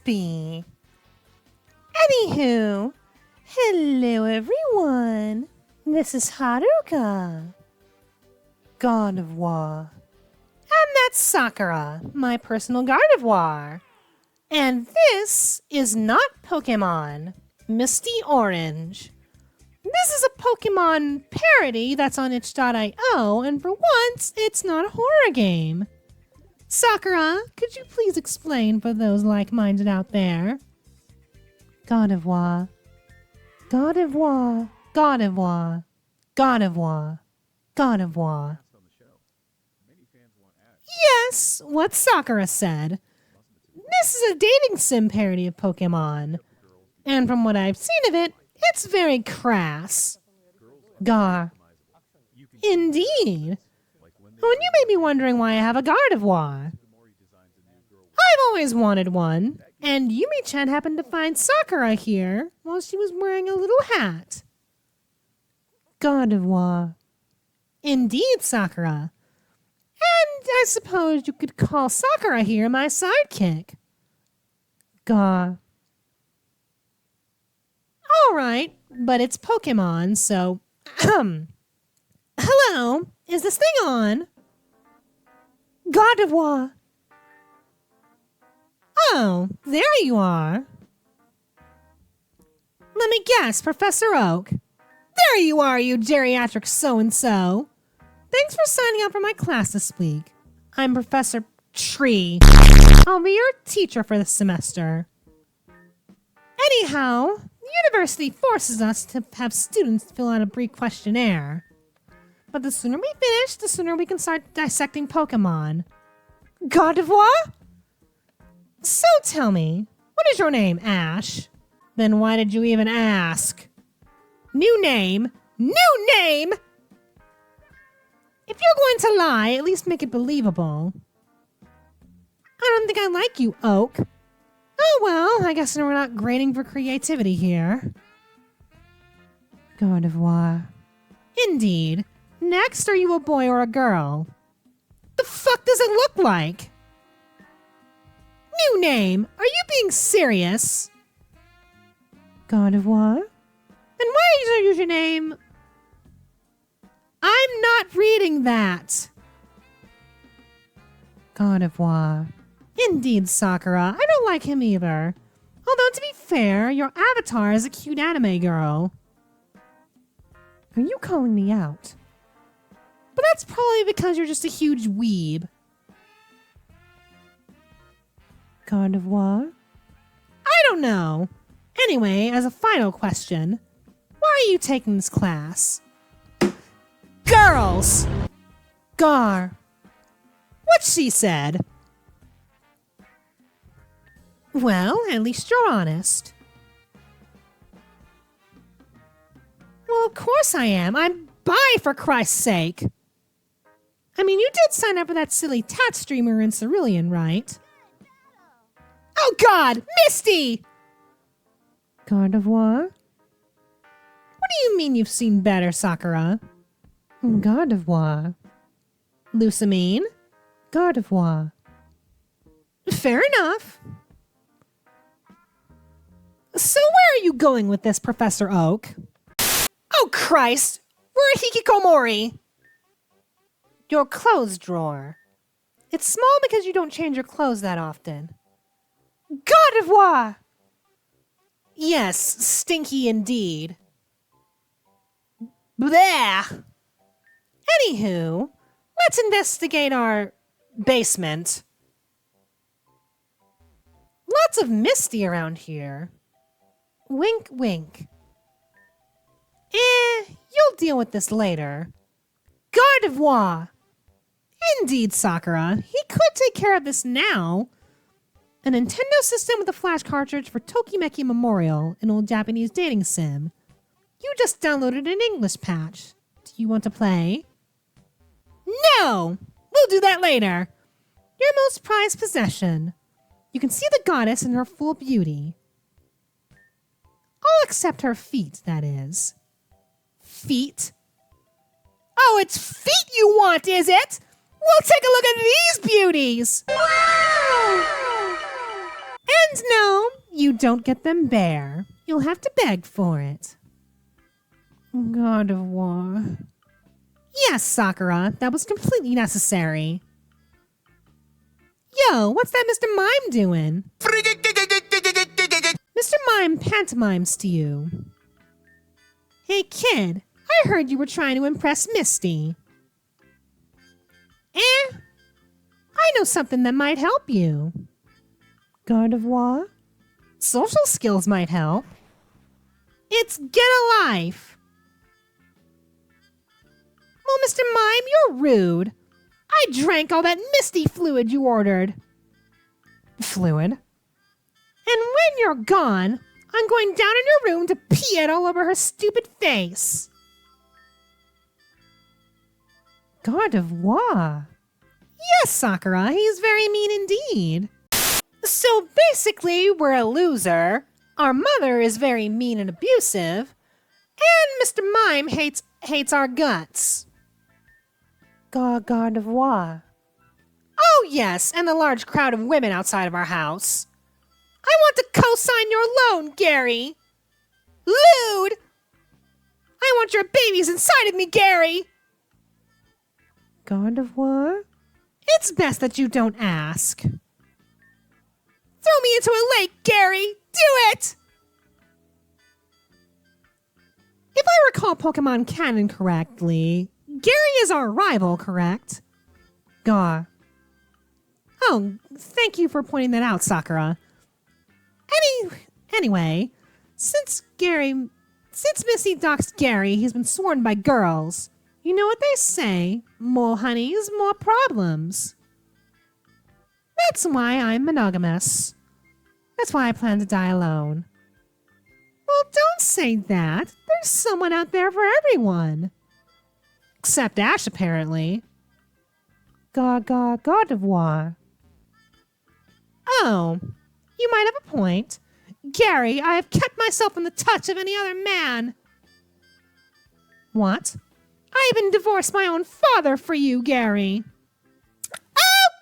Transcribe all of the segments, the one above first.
be. Anywho, hello everyone. This is Haruka, Gardevoir. And that's Sakura, my personal Gardevoir. And this is not Pokemon, Misty Orange. This is a Pokemon parody that's on itch.io, and for once, it's not a horror game. Sakura, could you please explain for those like-minded out there? Gardevoir. Gardevoir. Gardevoir. Gardevoir. Gardevoir. Yes, what Sakura said. This is a dating sim parody of Pokemon. And from what I've seen of it, it's very crass. Gar. Indeed. And you may be wondering why I have a Gardevoir. I've always wanted one, and Yumi-chan happened to find Sakura here while she was wearing a little hat. Gardevoir. Indeed, Sakura. And I suppose you could call Sakura here my sidekick. Gar. All right, but it's Pokemon, so... Hello, is this thing on? Gardevoir. Oh, there you are. Let me guess, Professor Oak. There you are, you geriatric so-and-so. Thanks for signing up for my class this week. I'm Professor Tree. I'll be your teacher for this semester. Anyhow, the university forces us to have students fill out a brief questionnaire. But the sooner we finish, the sooner we can start dissecting Pokemon. Gardevoir? So tell me, what is your name, Ash? Then why did you even ask? New name? New name? If you're going to lie, at least make it believable. I don't think I like you, Oak. Oh well, I guess we're not grading for creativity here. Gardevoir. Indeed. Next, are you a boy or a girl? The fuck does it look like? New name. Are you being serious? Gardevoir? And why is your username? I'm not reading that. Gardevoir. Indeed, Sakura. I don't like him either. Although, to be fair, your avatar is a cute anime girl. Are you calling me out? But that's probably because you're just a huge weeb. Gardevoir? I don't know. Anyway, as a final question, why are you taking this class? Girls! Gar. What she said. Well, at least you're honest. Well, of course I am. I'm bi, for Christ's sake. I mean, you did sign up for that silly tat streamer in Cerulean, right? Oh God, Misty! Gardevoir? What do you mean you've seen better, Sakura? Gardevoir. Lucamine? Gardevoir. Fair enough. So where are you going with this, Professor Oak? Oh Christ! We're at Hikikomori! Your clothes drawer. It's small because you don't change your clothes that often. Gardevoir! Yes, stinky indeed. Bleh! Anywho, let's investigate our basement. Lots of Misty around here. Wink, wink. You'll deal with this later. Gardevoir! Indeed, Sakura. He could take care of this now. A Nintendo system with a flash cartridge for Tokimeki Memorial, an old Japanese dating sim. You just downloaded an English patch. Do you want to play? No! We'll do that later. Your most prized possession. You can see the goddess in her full beauty. All except her feet, that is. Feet? Oh, it's feet you want, is it? We'll take a look at these beauties! Wow! And no, you don't get them bare. You'll have to beg for it. Gardevoir. Yes, Sakura, that was completely necessary. Yo, what's that Mr. Mime doing? Mr. Mime pantomimes to you. Hey kid, I heard you were trying to impress Misty. I know something that might help you. Gardevoir? Social skills might help. It's get a life. Well, Mr. Mime, you're rude. I drank all that Misty fluid you ordered. Fluid? And when you're gone, I'm going down in your room to pee it all over her stupid face. Gardevoir? Yes, Sakura, he's very mean indeed. So basically, we're a loser, our mother is very mean and abusive, and Mr. Mime hates our guts. Gardevoir. Oh yes, and the large crowd of women outside of our house. I want to co-sign your loan, Gary. Lewd! I want your babies inside of me, Gary. Gardevoir? It's best that you don't ask. Throw me into a lake, Gary! Do it! If I recall Pokemon canon correctly, Gary is our rival, correct? Gar. Oh, thank you for pointing that out, Sakura. Anyway, since Misty doxed Gary, he's been sworn by girls. You know what they say, more honeys, more problems. That's why I'm monogamous. That's why I plan to die alone. Well, don't say that. There's someone out there for everyone. Except Ash, apparently. Gardevoir. Oh, you might have a point. Gary, I have kept myself in the touch of any other man. What? I even divorced my own father for you, Gary.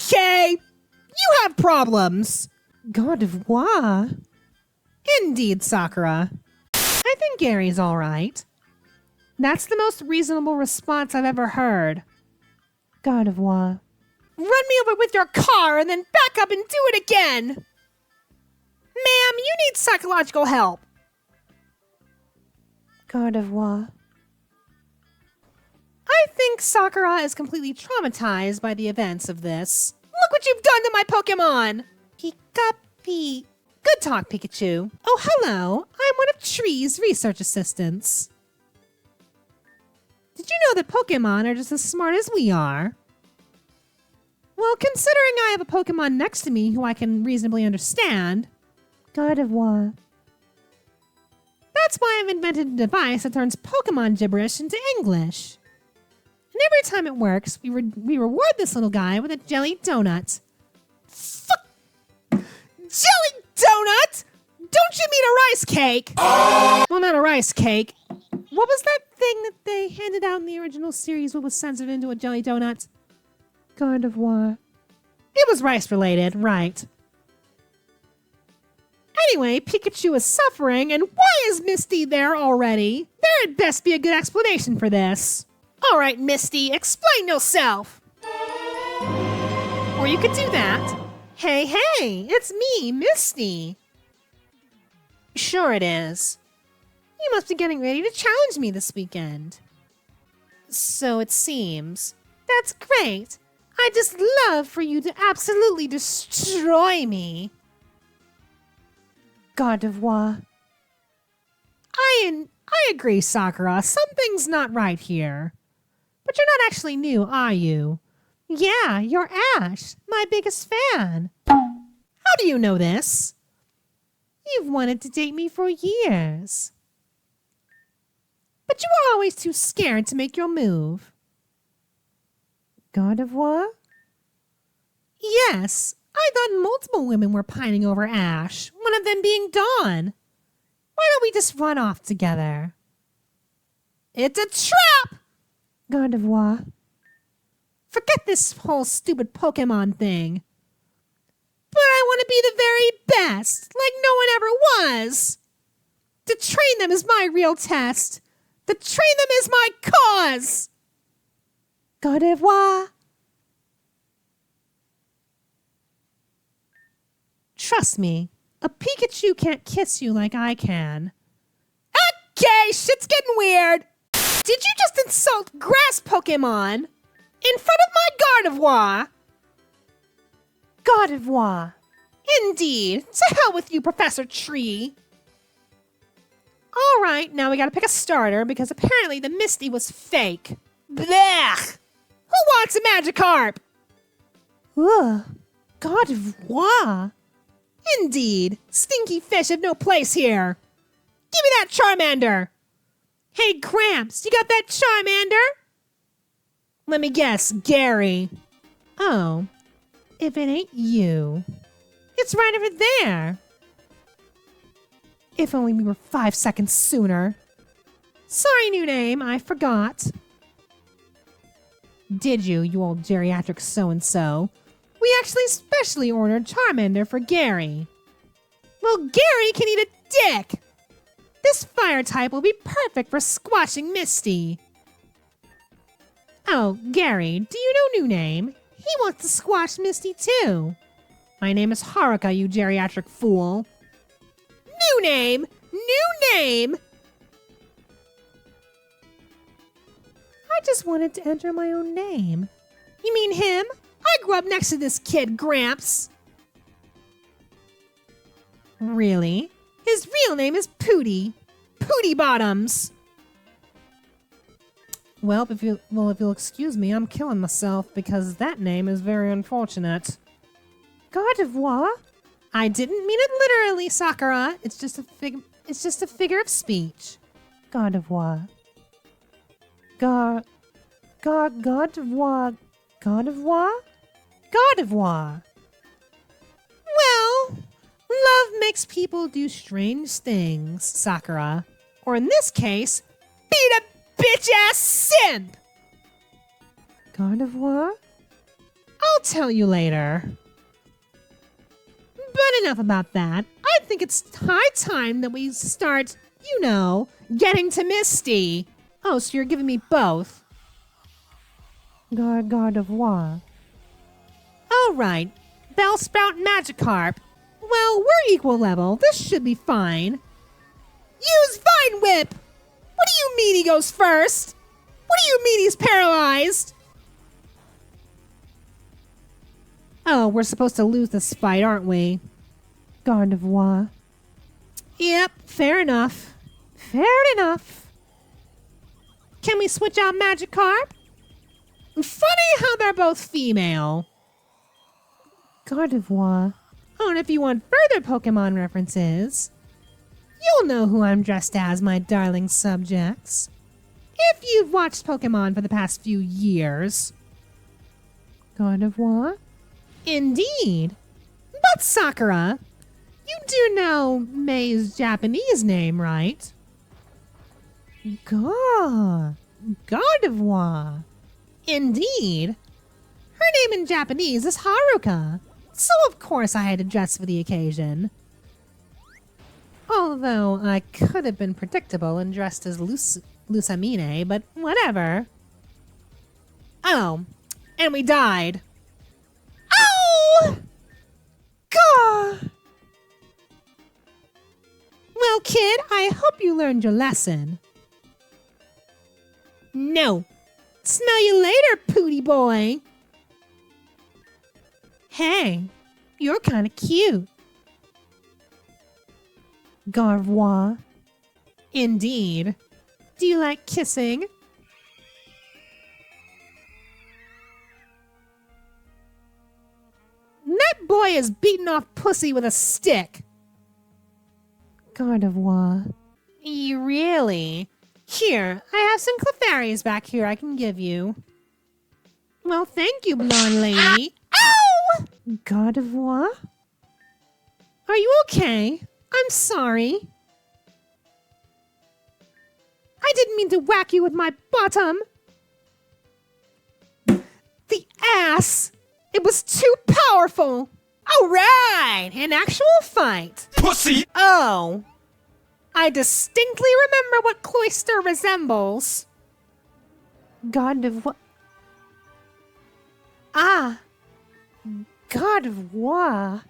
Okay, you have problems. Gardevoir? Indeed, Sakura. I think Gary's all right. That's the most reasonable response I've ever heard. Gardevoir. Run me over with your car and then back up and do it again! Ma'am, you need psychological help. Gardevoir. I think Sakura is completely traumatized by the events of this. Look what you've done to my Pokemon! Pika-pee. Good talk, Pikachu. Oh, hello. I'm one of Tree's research assistants. Did you know that Pokemon are just as smart as we are? Well, considering I have a Pokemon next to me who I can reasonably understand. Gardevoir. That's why I've invented a device that turns Pokemon gibberish into English. And every time it works, we reward this little guy with a jelly donut. Jelly donut? Don't you mean a rice cake? Well, not a rice cake. What was that thing that they handed out in the original series? What was censored into a jelly donut? Gardevoir. It was rice related, right. Anyway, Pikachu is suffering, and why is Misty there already? There had best be a good explanation for this. All right, Misty, explain yourself. Or you could do that. Hey, it's me, Misty. Sure it is. You must be getting ready to challenge me this weekend. So it seems. That's great. I'd just love for you to absolutely destroy me. Gardevoir. I agree, Sakura. Something's not right here. But you're not actually new, are you? Yeah, you're Ash, my biggest fan. How do you know this? You've wanted to date me for years. But you were always too scared to make your move. Gardevoir? Yes, I thought multiple women were pining over Ash, one of them being Dawn. Why don't we just run off together? It's a trap! Gardevoir. Forget this whole stupid Pokemon thing. But I want to be the very best, like no one ever was. To train them is my real test. To train them is my cause. Gardevoir. Trust me, a Pikachu can't kiss you like I can. Okay, shit's getting weird. Did you just insult grass Pokemon in front of my Gardevoir? Gardevoir. Indeed. To hell with you, Professor Tree. All right, now we gotta pick a starter because apparently the Misty was fake. Blech! Who wants a Magikarp? Ugh, Gardevoir. Indeed. Stinky fish have no place here. Give me that Charmander. Hey, Gramps, you got that Charmander? Let me guess, Gary. Oh, if it ain't you. It's right over there. If only we were 5 seconds sooner. Sorry, new name, I forgot. Did you old geriatric so-and-so? We actually specially ordered Charmander for Gary. Well, Gary can eat a dick. This fire type will be perfect for squashing Misty. Oh, Gary, do you know new name? He wants to squash Misty too. My name is Haruka, you geriatric fool. New name! New name! I just wanted to enter my own name. You mean him? I grew up next to this kid, Gramps. Really? His real name is Pooty. Pooty Bottoms. Well, if you'll excuse me, I'm killing myself because that name is very unfortunate. Gardevoir? I didn't mean it literally, Sakura. It's just a figure of speech. Gardevoir. Gardevoir. Gardevoir? Gardevoir. Well, love makes people do strange things, Sakura. Or in this case, beat a bitch-ass simp! Gardevoir? I'll tell you later. But enough about that. I think it's high time that we start, getting to Misty. Oh, so you're giving me both. Gardevoir. All right. Bellsprout Magikarp. Well, we're equal level. This should be fine. Use Vine Whip! What do you mean he goes first? What do you mean he's paralyzed? Oh, we're supposed to lose this fight, aren't we? Gardevoir. Yep, fair enough. Fair enough. Can we switch out Magikarp? Funny how they're both female. Gardevoir. Oh, and if you want further Pokemon references, you'll know who I'm dressed as, my darling subjects. If you've watched Pokemon for the past few years. Gardevoir? Indeed. But Sakura, you do know May's Japanese name, right? Gardevoir. Indeed. Her name in Japanese is Haruka, so of course I had to dress for the occasion. Although I could have been predictable and dressed as Lusamine, but whatever. Oh, and we died. Oh! Gah! Well, kid, I hope you learned your lesson. No. Smell you later, Pooty boy. Hey, you're kind of cute. Gardevoir. Indeed. Do you like kissing? That boy is beating off pussy with a stick. Gardevoir. Really? Here, I have some Clefairies back here I can give you. Well, thank you, blonde lady. Ow! Gardevoir? Are you okay? I'm sorry. I didn't mean to whack you with my bottom. The ass! It was too powerful! All right, an actual fight. Pussy! Oh, I distinctly remember what Cloyster resembles. Gardevoir. Ah, Gardevoir.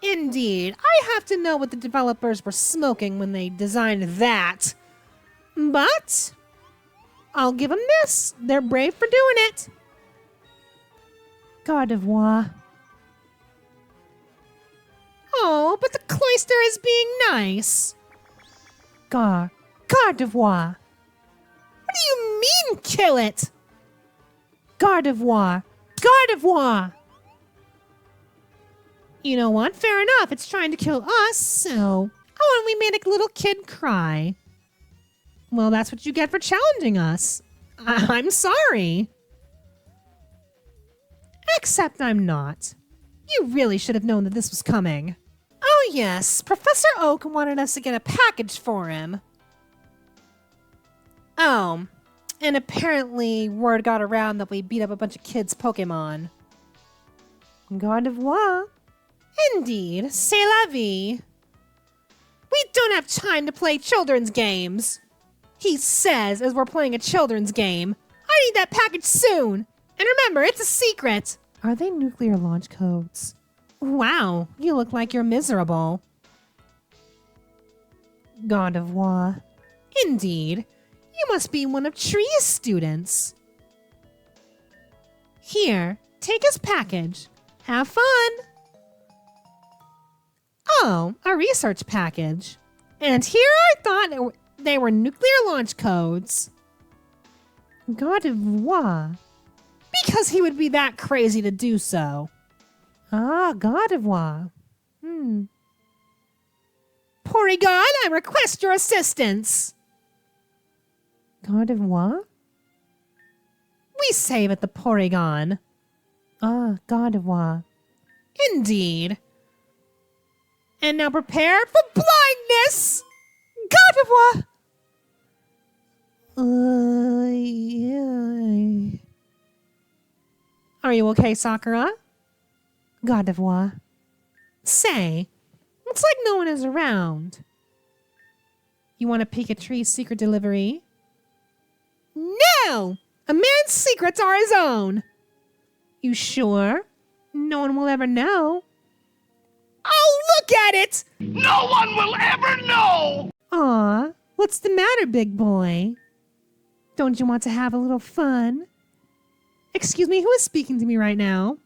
Indeed, I have to know what the developers were smoking when they designed that. But I'll give them this. They're brave for doing it. Gardevoir. Oh, but the Cloyster is being nice. Gardevoir. What do you mean, kill it? Gardevoir. Gardevoir. You know what? Fair enough. It's trying to kill us, so... Oh, and we made a little kid cry. Well, that's what you get for challenging us. I'm sorry. Except I'm not. You really should have known that this was coming. Oh yes, Professor Oak wanted us to get a package for him. Oh, and apparently word got around that we beat up a bunch of kids' Pokemon. Gardevoir. Indeed, c'est la vie. We don't have time to play children's games. He says as we're playing a children's game. I need that package soon. And remember, it's a secret. Are they nuclear launch codes? Wow, you look like you're miserable. Gardevoir. Indeed. You must be one of Tree's students. Here, take his package. Have fun. Oh, a research package. And here I thought they were nuclear launch codes. Gardevoir. Because he would be that crazy to do so. Ah, Gardevoir. Porygon, I request your assistance. Gardevoir? We save at the Porygon. Ah, Gardevoir. Indeed. And now prepare for blindness! Gardevoir! Are you okay, Sakura? Gardevoir. Say, it's like no one is around. You want to peek at Tree's secret delivery? No! A man's secrets are his own. You sure? No one will ever know. Oh, look at it! No one will ever know! Aw, what's the matter, big boy? Don't you want to have a little fun? Excuse me, who is speaking to me right now?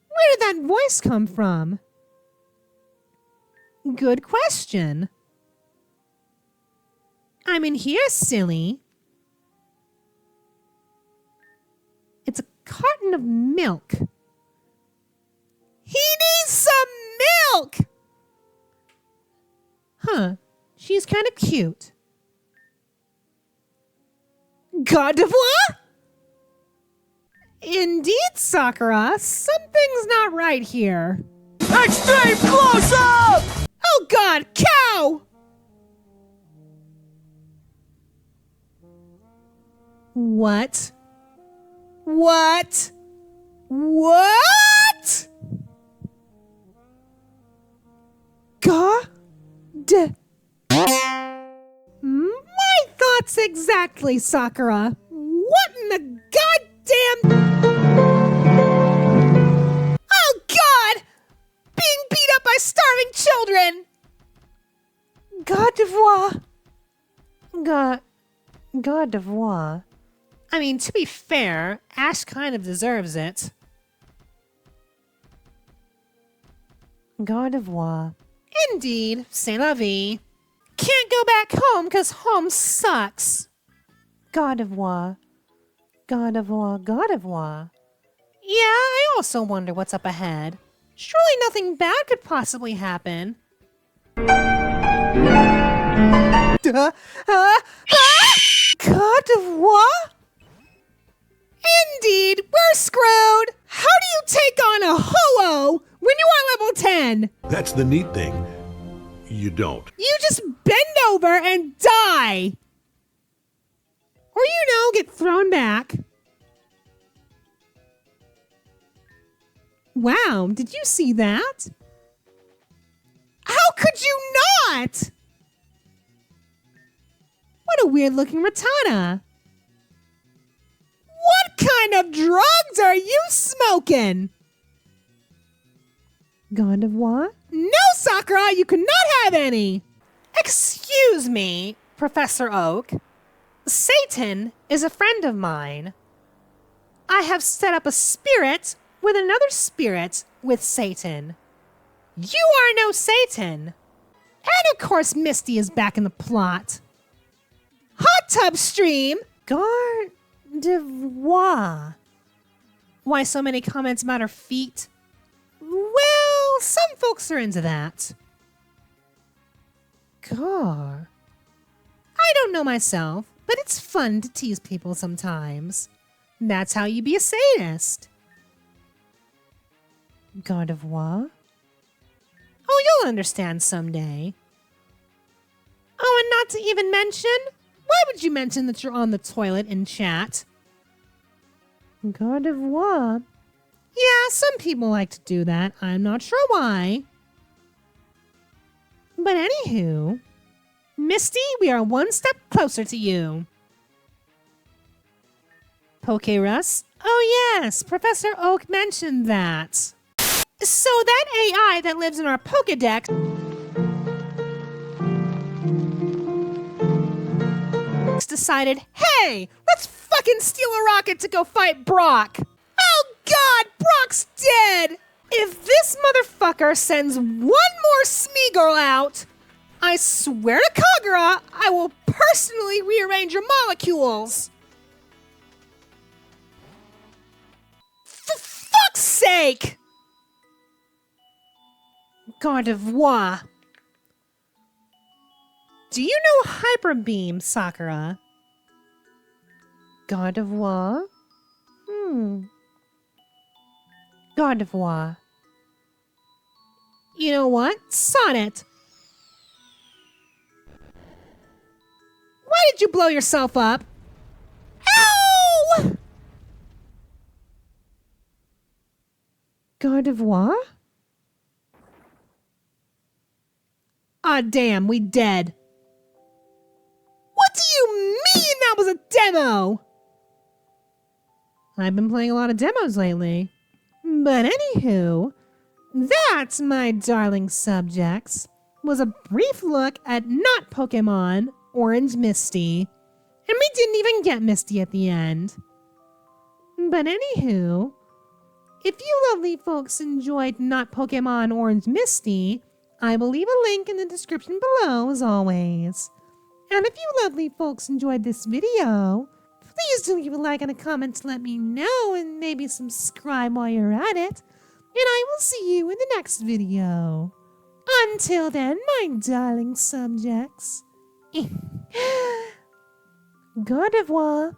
Where did that voice come from? Good question. I'm in here, silly. It's a carton of milk. He needs some milk! Huh, she's kind of cute. Gardevoir? Indeed, Sakura. Something's not right here. Extreme close-up! Oh God, cow! What? What? What? My thoughts exactly, Sakura. What in the goddamn... Oh God! Being beat up by starving children! Gardevoir. Gardevoir. I mean, to be fair, Ash kind of deserves it. Gardevoir. Indeed, c'est la vie. Can't go back home because home sucks. Gardevoir. Gardevoir, Gardevoir. Yeah, I also wonder what's up ahead. Surely nothing bad could possibly happen. Gardevoir? Indeed, we're screwed! How do you take on a Ho-Oh when you are level 10? That's the neat thing. You don't. You just bend over and die! Or, get thrown back. Wow, did you see that? How could you not? What a weird-looking Rattata. What kind of drugs are you smoking? Gardevoir? No, Sakura, you cannot have any. Excuse me, Professor Oak. Satan is a friend of mine. I have set up a spirit with another spirit with Satan. You are no Satan. And of course, Misty is back in the plot. Hot tub stream. Gardevoir. Why so many comments about her feet? Well, some folks are into that. Gar. I don't know myself, but it's fun to tease people sometimes. That's how you be a sadist. Gardevoir? Oh, you'll understand someday. Oh, and not to even mention, why would you mention that you're on the toilet in chat? Gardevoir? Yeah, some people like to do that. I'm not sure why. But anywho, Misty, we are one step closer to you. Pokerus? Oh yes, Professor Oak mentioned that. So that AI that lives in our Pokedex decided, hey, let's fucking steal a rocket to go fight Brock. Oh God, Brock's dead. If this motherfucker sends one more Smeagol out, I swear to Kagura, I will personally rearrange your molecules. For fuck's sake! Gardevoir. Do you know Hyper Beam, Sakura? Gardevoir? Gardevoir. You know what? Sonnet. Why did you blow yourself up? Ow! Gardevoir? Ah, damn, we dead. What do you mean that was a demo? I've been playing a lot of demos lately. But anywho, that, my darling subjects, was a brief look at not Pokemon Orange Misty. And we didn't even get Misty at the end. But anywho, if you lovely folks enjoyed not Pokemon Orange Misty, I will leave a link in the description below as always. And if you lovely folks enjoyed this video, please do leave a like and a comment to let me know and maybe subscribe while you're at it. And I will see you in the next video. Until then, my darling subjects. Gardevoir.